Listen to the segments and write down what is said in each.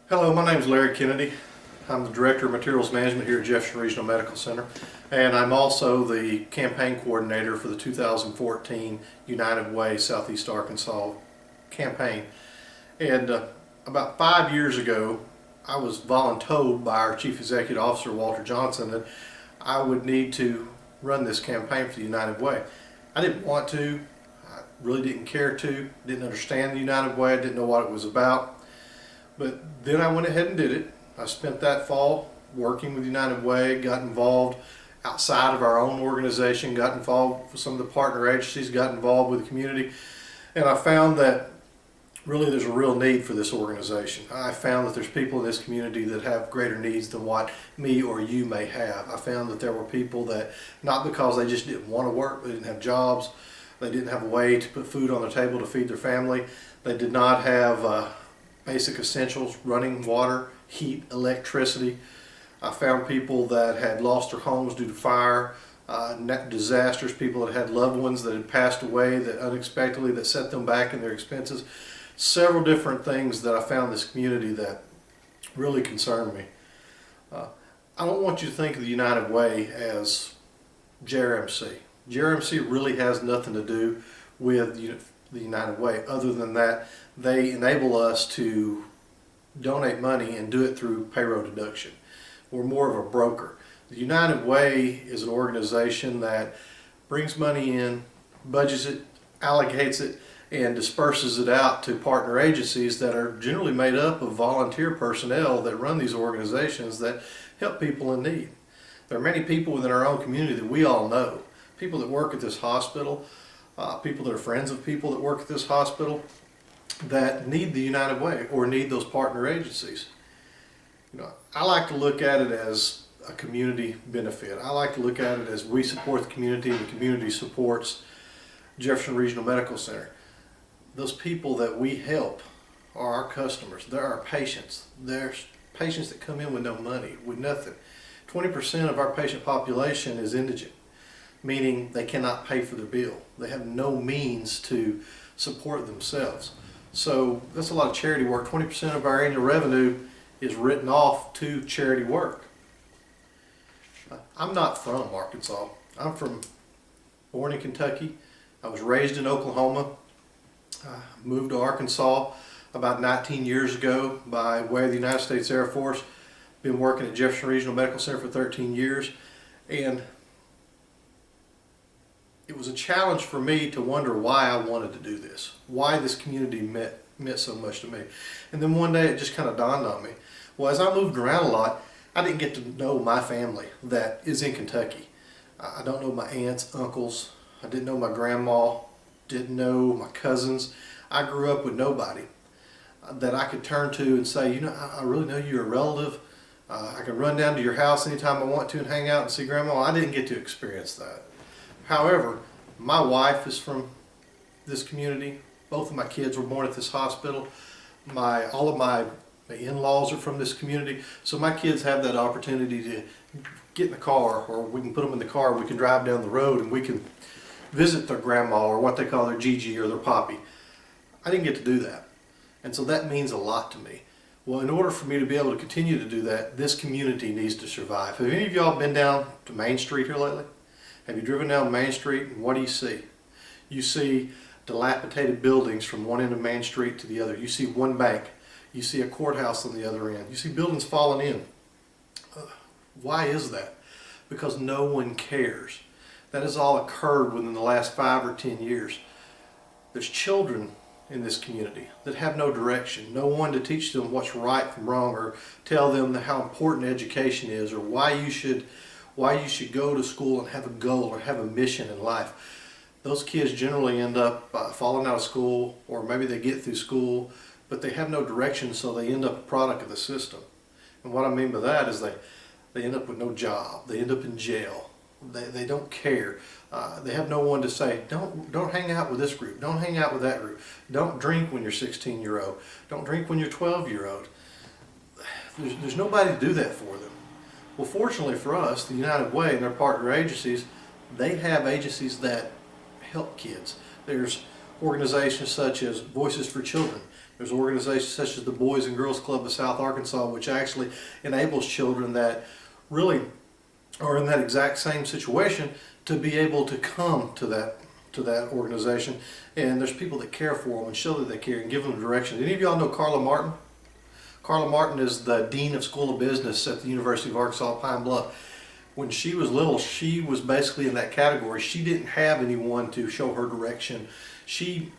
Hello, my name is Larry Kennedy. I'm the Director of Materials Management here at Jefferson Regional Medical Center, and I'm also the campaign coordinator for the 2014 United Way Southeast Arkansas campaign. And about 5 years ago, I was voluntold by our Chief Executive Officer, Walter Johnson, that I would need to run this campaign for the United Way. I didn't want to, I really didn't care to, didn't understand the United Way, I didn't know what it was about. But then I went ahead and did it. I spent that fall working with United Way, got involved outside of our own organization, got involved with some of the partner agencies, got involved with the community, and I found that really there's a real need for this organization. I found that there's people in this community that have greater needs than what me or you may have. I found that there were people that, not because they just didn't want to work, they didn't have jobs, they didn't have a way to put food on the table to feed their family, they did not have basic essentials, running water, heat, electricity. I found people that had lost their homes due to fire, disasters, people that had loved ones that had passed away that unexpectedly that set them back in their expenses. Several different things that I found in this community that really concerned me. I don't want you to think of the United Way as JRMC. JRMC really has nothing to do with the United Way, other than that they enable us to donate money and do it through payroll deduction. We're more of a broker. The United Way is an organization that brings money in, budgets it, allocates it, and disperses it out to partner agencies that are generally made up of volunteer personnel that run these organizations that help people in need. There are many people within our own community that we all know, people that work at this hospital, people that are friends of people that work at this hospital that need the United Way or need those partner agencies. I like to look at it as a community benefit. I like to look at it as we support the community and the community supports Jefferson Regional Medical Center. Those people that we help are our customers. They're our patients. There's patients that come in with no money, with nothing. 20% of our patient population is indigent, meaning they cannot pay for their bill. They have no means to support themselves. So that's a lot of charity work. 20% of our annual revenue is written off to charity work. I'm not from Arkansas. I'm born in Kentucky. I was raised in Oklahoma. I moved to Arkansas about 19 years ago by way of the United States Air Force. Been working at Jefferson Regional Medical Center for 13 years. And it was a challenge for me to wonder why I wanted to do this, why this community meant so much to me. And then one day it just kind of dawned on me. Well, as I moved around a lot, I didn't get to know my family that is in Kentucky. I don't know my aunts, uncles, I didn't know my grandma, didn't know my cousins. I grew up with nobody that I could turn to and say, I really know you're a relative. I can run down to your house anytime I want to and hang out and see grandma. I didn't get to experience that. However, my wife is from this community. Both of my kids were born at this hospital. All of my in-laws are from this community. So my kids have that opportunity to get in the car, or we can put them in the car, we can drive down the road and we can visit their grandma, or what they call their Gigi or their Poppy. I didn't get to do that. And so that means a lot to me. Well, in order for me to be able to continue to do that, this community needs to survive. Have any of y'all been down to Main Street here lately? Have you driven down Main Street, and what do you see? You see dilapidated buildings from one end of Main Street to the other. You see one bank. You see a courthouse on the other end. You see buildings falling in. Why is that? Because no one cares. That has all occurred within the last 5 or 10 years. There's children in this community that have no direction, no one to teach them what's right from wrong, or tell them how important education is, or why you should go to school and have a goal or have a mission in life. Those kids generally end up falling out of school, or maybe they get through school, but they have no direction, so they end up a product of the system. And what I mean by that is they end up with no job. They end up in jail. They don't care. They have no one to say, don't hang out with this group. Don't hang out with that group. Don't drink when you're 16-year-old. Don't drink when you're 12-year-old. There's nobody to do that for them. Well, fortunately for us, the United Way and their partner agencies, they have agencies that help kids. There's organizations such as Voices for Children, There's organizations such as the Boys and Girls Club of South Arkansas, which actually enables children that really are in that exact same situation to be able to come to that organization. And there's people that care for them and show that they care and give them direction. Any of y'all know Carla Martin? Carla Martin is the Dean of School of Business at the University of Arkansas Pine Bluff. When she was little, she was basically in that category. She didn't have anyone to show her direction. She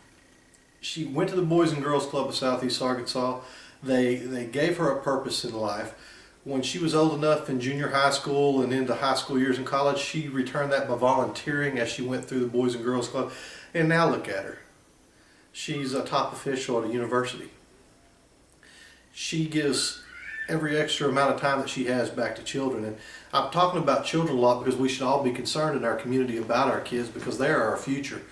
went to the Boys and Girls Club of Southeast Arkansas. They gave her a purpose in life. When she was old enough in junior high school and into high school years in college, she returned that by volunteering as she went through the Boys and Girls Club. And now look at her. She's a top official at a university. She gives every extra amount of time that she has back to children. And I'm talking about children a lot because we should all be concerned in our community about our kids, because they are our future.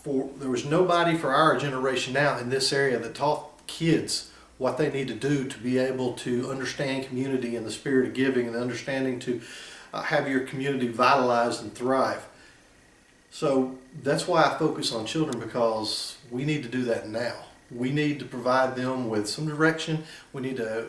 There was nobody for our generation now in this area that taught kids what they need to do to be able to understand community and the spirit of giving and the understanding to have your community vitalized and thrive. So that's why I focus on children, because we need to do that now. We need to provide them with some direction. We need to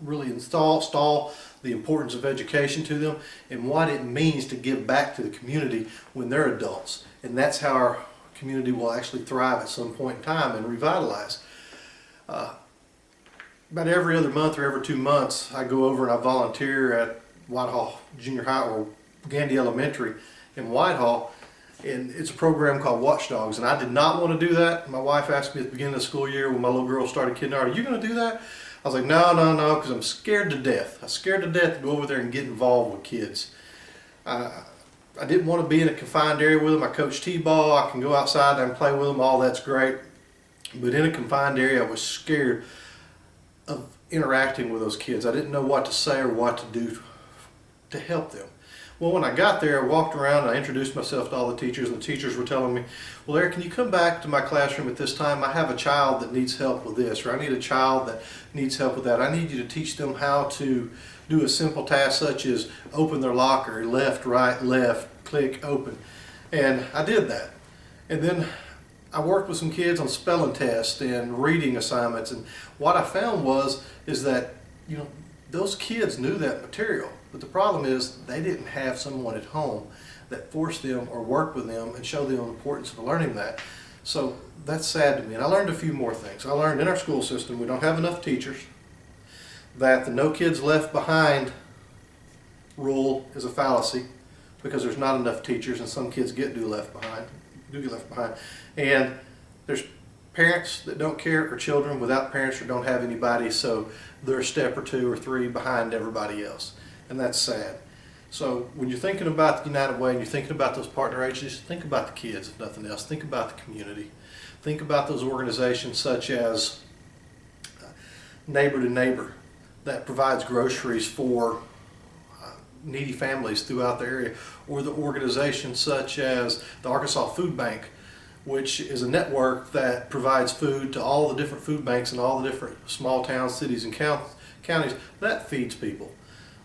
really install the importance of education to them and what it means to give back to the community when they're adults. And that's how our community will actually thrive at some point in time and revitalize. About every other month or every 2 months, I go over and I volunteer at Whitehall Junior High or Gandy Elementary in Whitehall. And it's a program called Watchdogs, and I did not want to do that. My wife asked me at the beginning of the school year when my little girl started kindergarten, "Are you going to do that?" I was like, no, because I'm scared to death. I'm scared to death to go over there and get involved with kids. I didn't want to be in a confined area with them. I coach t-ball. I can go outside and play with them. All that's great. But in a confined area, I was scared of interacting with those kids. I didn't know what to say or what to do to help them. Well, when I got there, I walked around and I introduced myself to all the teachers, and the teachers were telling me, "Well, Eric, can you come back to my classroom at this time? I have a child that needs help with this, or I need a child that needs help with that. I need you to teach them how to do a simple task such as open their locker, left, right, left, click, open." And I did that. And then I worked with some kids on spelling tests and reading assignments, and what I found is that, those kids knew that material. But the problem is they didn't have someone at home that forced them or worked with them and showed them the importance of learning that. So that's sad to me. And I learned a few more things. I learned in our school system we don't have enough teachers, that the no kids left behind rule is a fallacy because there's not enough teachers and some kids do get left behind. And there's parents that don't care, or children without parents or don't have anybody, so they're a step or 2 or 3 behind everybody else. And that's sad. So when you're thinking about the United Way and you're thinking about those partner agencies, think about the kids, if nothing else. Think about the community. Think about those organizations such as Neighbor to Neighbor that provides groceries for needy families throughout the area, or the organizations such as the Arkansas Food Bank, which is a network that provides food to all the different food banks in all the different small towns, cities, and counties. That feeds people.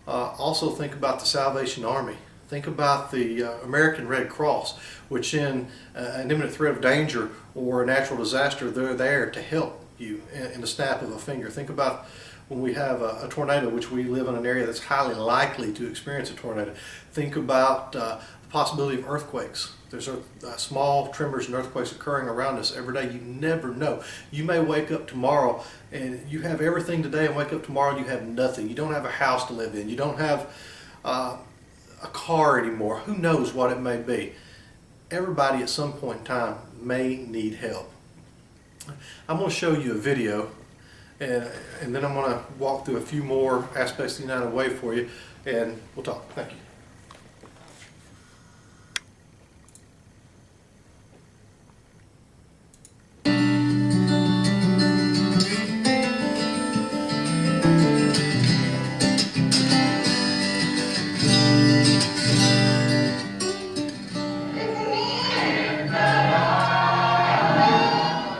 Also think about the Salvation Army. Think about the American Red Cross, which in an imminent threat of danger or a natural disaster, they're there to help you in the snap of a finger. Think about when we have a tornado, which we live in an area that's highly likely to experience a tornado. Think about the possibility of earthquakes. There's small tremors and earthquakes occurring around us every day. You never know. You may wake up tomorrow and you have everything today, and wake up tomorrow and you have nothing. You don't have a house to live in. You don't have a car anymore. Who knows what it may be. Everybody at some point in time may need help. I'm going to show you a video, and then I'm going to walk through a few more aspects of the United Way for you, and we'll talk. Thank you.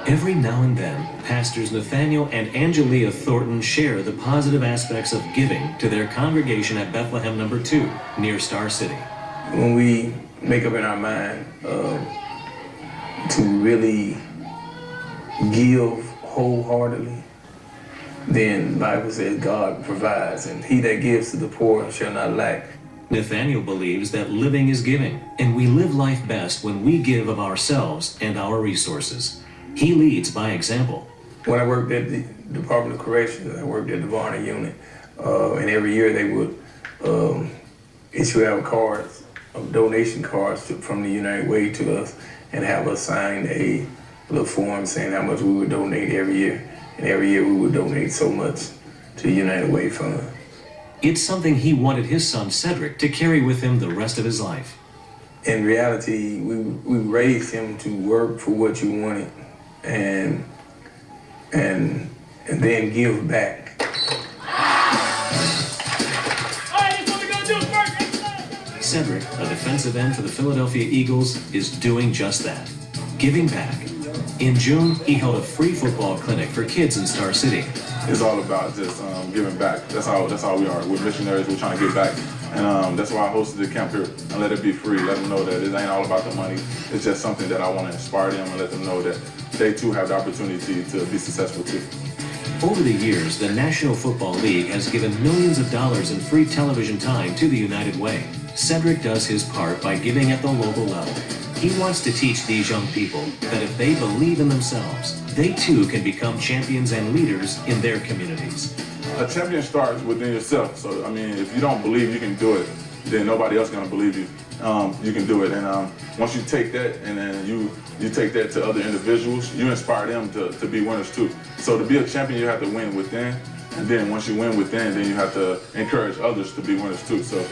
Every now and then, Pastors Nathaniel and Angelia Thornton share the positive aspects of giving to their congregation at Bethlehem No. 2, near Star City. When we make up in our mind to really give wholeheartedly, then the Bible says God provides, and he that gives to the poor shall not lack. Nathaniel believes that living is giving, and we live life best when we give of ourselves and our resources. He leads by example. When I worked at the Department of Corrections, I worked at the Varner unit, and every year they would issue out cards, donation cards from the United Way to us, and have us sign a little form saying how much we would donate every year. And every year we would donate so much to the United Way Fund. It's something he wanted his son Cedric to carry with him the rest of his life. In reality, we raised him to work for what you wanted and then give back. Cedric, a defensive end for the Philadelphia Eagles, is doing just that, giving back. In June, he held a free football clinic for kids in Star City. It's all about just giving back. That's all we are. We're missionaries. We're trying to give back. And that's why I hosted the camp here and let it be free. Let them know that it ain't all about the money. It's just something that I want to inspire them and let them know that they too have the opportunity to be successful too. Over the years, the National Football League has given millions of dollars in free television time to the United Way. Cedric does his part by giving at the local level. He wants to teach these young people that if they believe in themselves, they too can become champions and leaders in their communities. A champion starts within yourself. So, I mean, if you don't believe you can do it, then nobody else is going to believe you. You can do it. And once you take that and then you take that to other individuals, you inspire them to be winners too. So to be a champion, you have to win within. And then once you win within, then you have to encourage others to be winners too. So.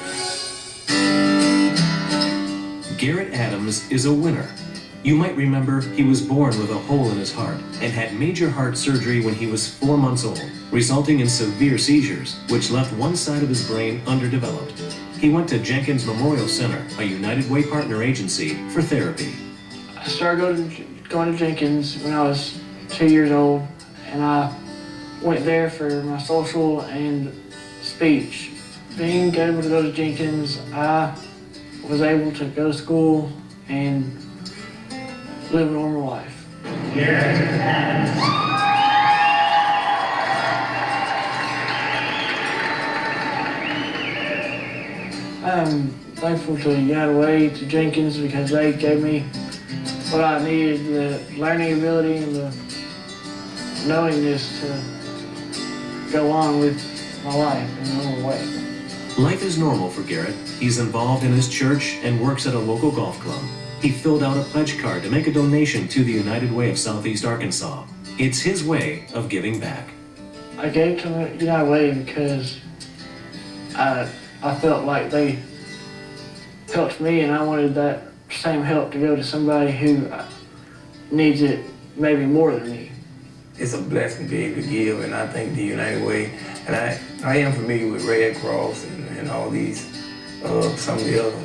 Garrett Adams is a winner. You might remember he was born with a hole in his heart and had major heart surgery when he was 4 months old, resulting in severe seizures, which left one side of his brain underdeveloped. He went to Jenkins Memorial Center, a United Way partner agency, for therapy. I started going to Jenkins when I was 2 years old, and I went there for my social and speech. Being able to go to Jenkins, I was able to go to school and live a normal life. I'm thankful to United Way, to Jenkins, because they gave me what I needed, the learning ability and the knowingness to go on with my life in a normal way. Life is normal for Garrett. He's involved in his church and works at a local golf club. He filled out a pledge card to make a donation to the United Way of Southeast Arkansas. It's his way of giving back. I gave to the United Way because I felt like they helped me, and I wanted that same help to go to somebody who needs it maybe more than me. It's a blessing to be able to give, and I think the United Way, and I am familiar with Red Cross and all these, some of the other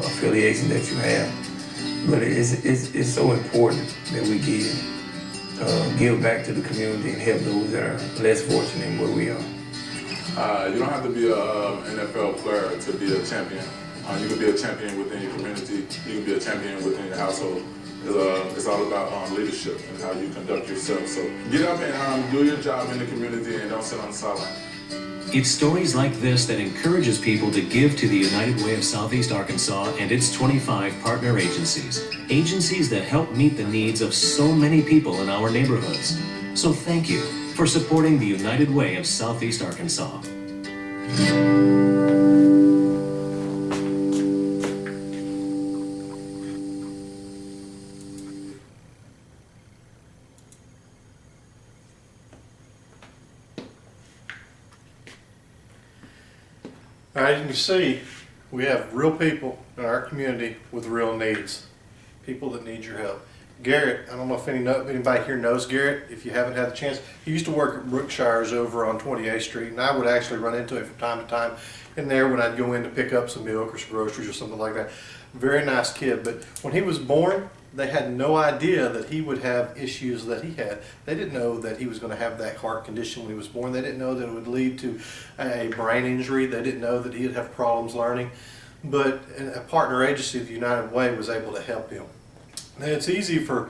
affiliations that you have, but it's so important that we give back to the community and help those that are less fortunate than where we are. You don't have to be an NFL player to be a champion. You can be a champion within your community. You can be a champion within your household. It's all about leadership and how you conduct yourself. So get up and do your job in the community and don't sit on the sideline. It's stories like this that encourages people to give to the United Way of Southeast Arkansas and its 25 partner agencies. Agencies that help meet the needs of so many people in our neighborhoods. So thank you for supporting the United Way of Southeast Arkansas. All right, you can see we have real people in our community with real needs, people that need your help. Garrett, I don't know if anybody here knows Garrett. If you haven't had the chance, he used to work at Brookshire's over on 28th Street, and I would actually run into him from time to time in there when I'd go in to pick up some milk or some groceries or something like that. Very nice kid, but when he was born, they had no idea that he would have issues that he had. They didn't know that he was going to have that heart condition when he was born. They didn't know that it would lead to a brain injury. They didn't know that he'd have problems learning. But a partner agency, the United Way, was able to help him. Now, it's easy for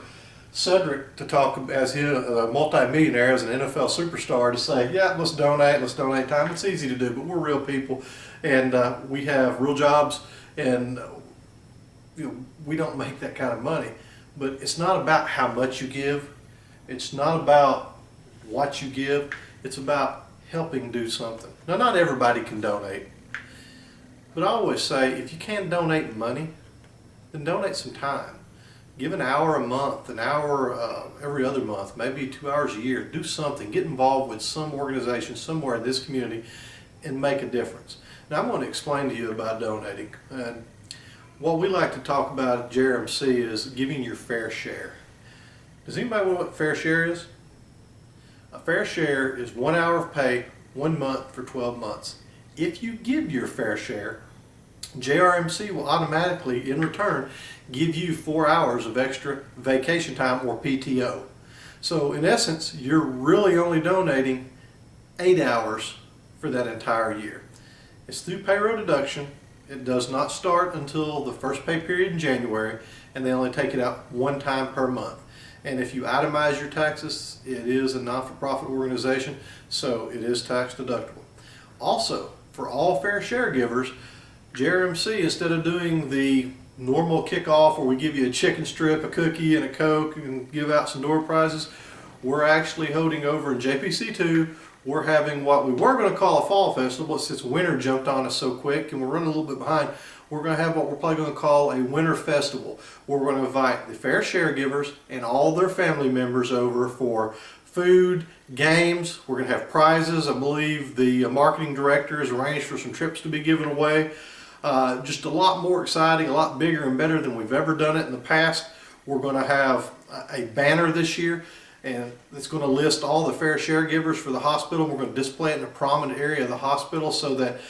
Cedric to talk as he a multi-millionaire, as an NFL superstar, to say, yeah, let's donate time. It's easy to do, but we're real people, and we have real jobs, and we don't make that kind of money. But it's not about how much you give. It's not about what you give. It's about helping do something. Now, not everybody can donate, but I always say, if you can't donate money, then donate some time. Give an hour a month, an hour every other month, maybe 2 hours a year. Do something. Get involved with some organization somewhere in this community and make a difference. Now, I'm going to explain to you about donating. And what we like to talk about at JRMC is giving your fair share. Does anybody know what fair share is? A fair share is 1 hour of pay, 1 month for 12 months. If you give your fair share, JRMC will automatically, in return, give you 4 hours of extra vacation time, or PTO. So in essence, you're really only donating 8 hours for that entire year. It's through payroll deduction. It does not start until the first pay period in January, and they only take it out 1 time per month. And if you itemize your taxes, it is a not-for-profit organization, so it is tax deductible. Also, for all fair share givers, JRMC, instead of doing the normal kickoff where we give you a chicken strip, a cookie, and a Coke and give out some door prizes, we're actually holding over in JPC2. We're having what we were going to call a fall festival, but since winter jumped on us so quick and we're running a little bit behind, we're going to have what we're probably going to call a winter festival, where we're going to invite the fair share givers and all their family members over for food, games. We're going to have prizes. I believe the marketing director has arranged for some trips to be given away. Just a lot more exciting, a lot bigger and better than we've ever done it in the past. We're going to have a banner this year, and it's going to list all the fair share givers for the hospital. We're going to display it in a prominent area of the hospital so that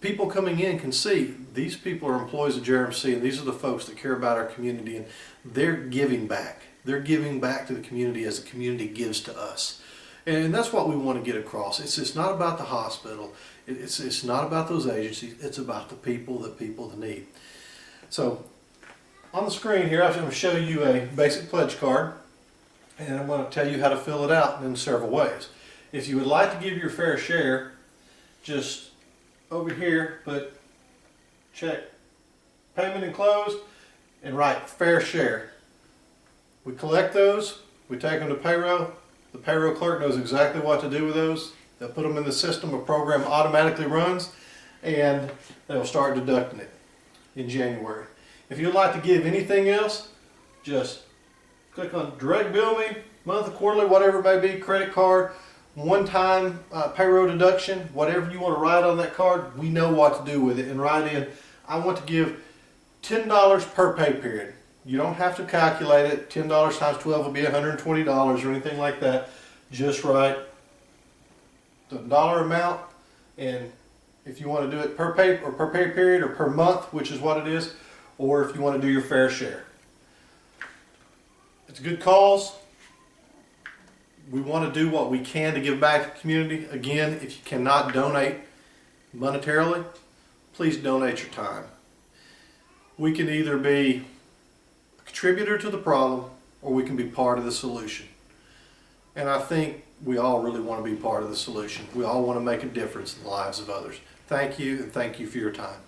people coming in can see these people are employees of JRMC, and these are the folks that care about our community, and they're giving back. They're giving back to the community as the community gives to us. And that's what we want to get across. It's not about the hospital. It's not about those agencies. It's about the people that need. So on the screen here, I'm going to show you a basic pledge card, and I'm going to tell you how to fill it out in several ways. If you would like to give your fair share, just over here, put check payment enclosed and write fair share. We collect those, we take them to payroll. The payroll clerk knows exactly what to do with those. They'll put them in the system, a program automatically runs, and they'll start deducting it in January. If you'd like to give anything else, just click on direct bill me, monthly, quarterly, whatever it may be, credit card, one-time payroll deduction, whatever you want to write on that card, we know what to do with it. And write in, I want to give $10 per pay period. You don't have to calculate it. $10 times 12 will be $120 or anything like that. Just write the dollar amount, and if you want to do it per pay or per pay period or per month, which is what it is, or if you want to do your fair share. It's a good cause. We want to do what we can to give back to the community. Again, if you cannot donate monetarily, please donate your time. We can either be a contributor to the problem, or we can be part of the solution. And I think we all really want to be part of the solution. We all want to make a difference in the lives of others. Thank you, and thank you for your time.